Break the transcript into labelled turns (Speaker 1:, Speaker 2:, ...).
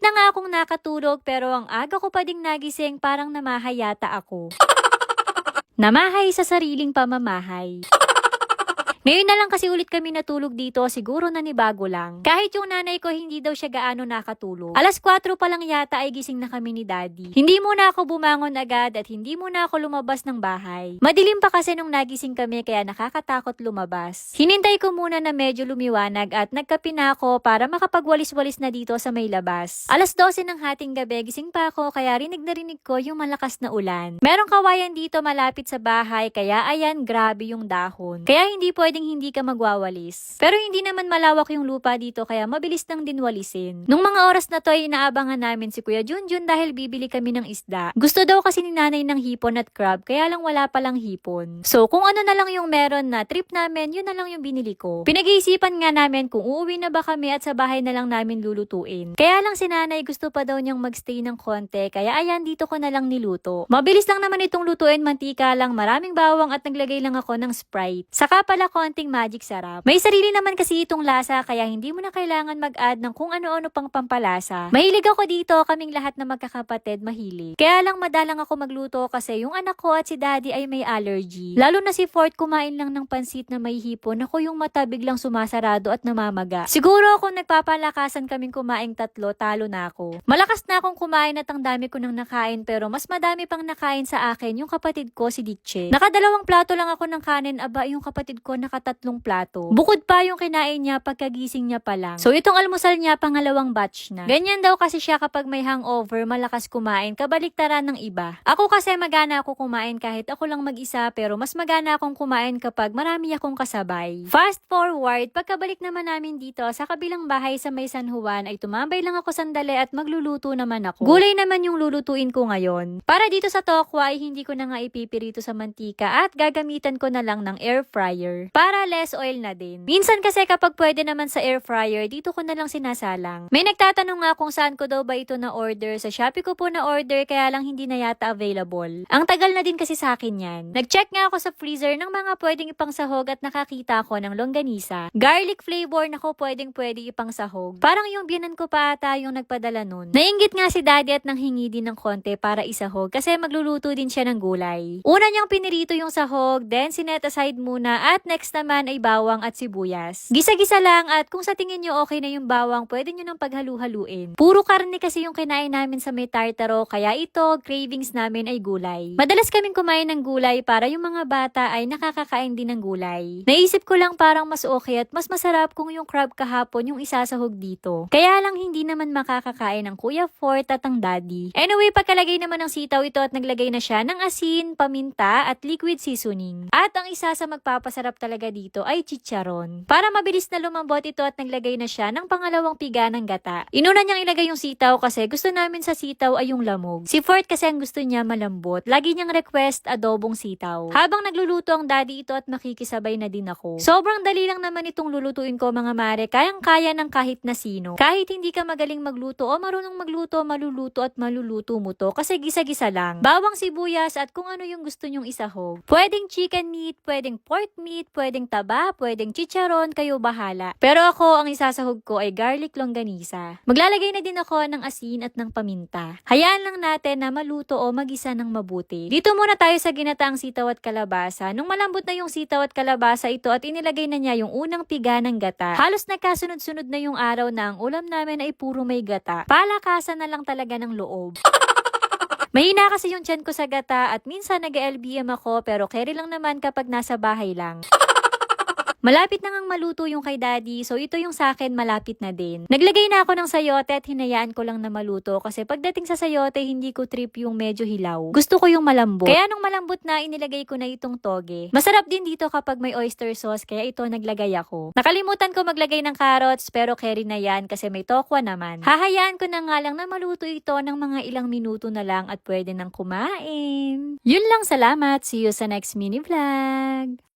Speaker 1: Maganda nga akong nakatulog pero ang aga ko pa ding nagising parang namahayata ako. Namahay sa sariling pamamahay. Ngayon na lang kasi ulit kami natulog dito, siguro nanibago lang. Kahit yung nanay ko hindi daw siya gaano nakatulog. Alas 4 pa lang yata ay gising na kami ni Daddy. Hindi muna ako bumangon agad at hindi muna ako lumabas ng bahay. Madilim pa kasi nung nagising kami kaya nakakatakot lumabas. Hinintay ko muna na medyo lumiwanag at nagkape na ako para makapagwalis-walis na dito sa may labas. Alas 12 ng hating gabi gising pa ako kaya rinig na rinig ko yung malakas na ulan. Merong kawayan dito malapit sa bahay kaya ayan grabe yung dahon. Kaya hindi pwedeng hindi ka magwawalis. Pero hindi naman malawak yung lupa dito kaya mabilis nang din walisin. Nung mga oras na to ay inaabangan namin si Kuya Junjun dahil bibili kami ng isda. Gusto daw kasi ni nanay ng hipon at crab kaya lang wala palang hipon. So kung ano na lang yung meron na trip namin, yun na lang yung binili ko. Pinag-iisipan nga namin kung uuwi na ba kami at sa bahay na lang namin lulutuin. Kaya lang si nanay gusto pa daw niyang magstay ng konti kaya ayan dito ko na lang niluto. Mabilis lang naman itong lutuin, mantika lang, maraming bawang at naglagay lang ako ng Sprite. Saka pala konting magic sarap. May sarili naman kasi itong lasa kaya hindi mo na kailangan mag-add ng kung ano-ano pang pampalasa. Mahilig ako dito, kaming lahat na magkakapatid mahilig. Kaya lang madalang ako magluto kasi yung anak ko at si Daddy ay may allergy. Lalo na si Fort kumain lang ng pansit na may hipon, ako yung mata biglang sumasarado at namamaga. Siguro kung nagpapalakasan kaming kumaing tatlo, talo na ako. Malakas na akong kumain at ang dami ko nang nakain pero mas madami pang nakain sa akin yung kapatid ko si Dikche. Nakadalawang plato lang ako ng kanin, aba yung kapatid ko nakatatlong plato. Bukod pa yung kinain niya pagkagising niya pa lang. So itong almusal niya pangalawang batch na. Ganyan daw kasi siya kapag may hangover, malakas kumain, kabaliktaran ng iba. Ako kasi magana ako kumain kahit ako lang mag-isa pero mas magana akong kumain kapag marami akong kasabay. Fast forward, pagkabalik naman namin dito sa kabilang bahay sa may San Juan ay tumambay lang ako sandali at magluluto naman ako. Gulay naman yung lulutuin ko ngayon. Para dito sa tokwa ay hindi ko na nga ipipirito sa mantika at gagamitan ko na lang ng air fryer. Para less oil na din. Minsan kasi kapag pwede naman sa air fryer, dito ko na lang sinasalang. May nagtatanong nga kung saan ko daw ba ito na order. Sa Shopee ko po na order kaya lang hindi na yata available. Ang tagal na din kasi sa akin yan. Nag-check nga ako sa freezer ng mga pwedeng ipang sahog at nakakita ako ng longganisa. Garlic flavor na ko pwede ipang sahog. Parang yung biyanan ko pa ata yung nagpadala nun. Nainggit nga si Daddy at nanghingi din ng konti para isahog kasi magluluto din siya ng gulay. Una niyang pinirito yung sahog, then sinet aside muna at next naman ay bawang at sibuyas. Gisa-gisa lang at kung sa tingin nyo okay na yung bawang, pwede nyo nang paghalu-haluin. Puro karne kasi yung kinain namin sa may tartaro, kaya ito, cravings namin ay gulay. Madalas kaming kumain ng gulay para yung mga bata ay nakakakain din ng gulay. Naisip ko lang parang mas okay at mas masarap kung yung crab kahapon yung isasahog dito. Kaya lang hindi naman makakakain ng Kuya Fort at ang Daddy. Anyway, pagkalagay naman ng sitaw ito at naglagay na siya ng asin, paminta at liquid seasoning. At ang isa sa magpapasarap talaga dito ay chicharon. Para mabilis na lumambot ito at naglagay na siya ng pangalawang piga ng gata. Inuna niyang ilagay yung sitaw kasi gusto namin sa sitaw ay yung lamog. Si Fort kasi ang gusto niya malambot. Lagi niyang request adobong sitaw. Habang nagluluto ang Daddy ito at makikisabay na din ako. Sobrang dali lang naman itong lulutuin ko mga mare. Kayang-kaya ng kahit na sino. Kahit hindi ka magaling magluto o marunong magluto, maluluto at maluluto mo to kasi gisa-gisa lang. Bawang, sibuyas at kung ano yung gusto nyong isahog. Pwedeng chicken meat, pwedeng pork meat, pwedeng taba, pwedeng chicharon, kayo bahala. Pero ako, ang isasahog ko ay garlic longganisa. Maglalagay na din ako ng asin at ng paminta. Hayaan lang natin na maluto o magisa ng mabuti. Dito muna tayo sa ginataang sitaw at kalabasa. Nung malambot na yung sitaw at kalabasa ito at inilagay na niya yung unang piga ng gata, halos nagkasunod-sunod na yung araw na ang ulam namin ay puro may gata. Palakasan na lang talaga ng loob. Mahina kasi yung tiyan ko sa gata at minsan nag-LBM ako pero carry lang naman kapag nasa bahay lang. Malapit na ngang maluto yung kay Daddy, so ito yung sa akin malapit na din. Naglagay na ako ng sayote at hinayaan ko lang na maluto kasi pagdating sa sayote hindi ko trip yung medyo hilaw. Gusto ko yung malambot. Kaya nung malambot na inilagay ko na itong toge. Masarap din dito kapag may oyster sauce kaya ito naglagay ako. Nakalimutan ko maglagay ng carrots pero carry na yan kasi may tokwa naman. Hahayaan ko na nga lang na maluto ito ng mga ilang minuto na lang at pwede nang kumain. Yun lang, salamat. See you sa next mini vlog.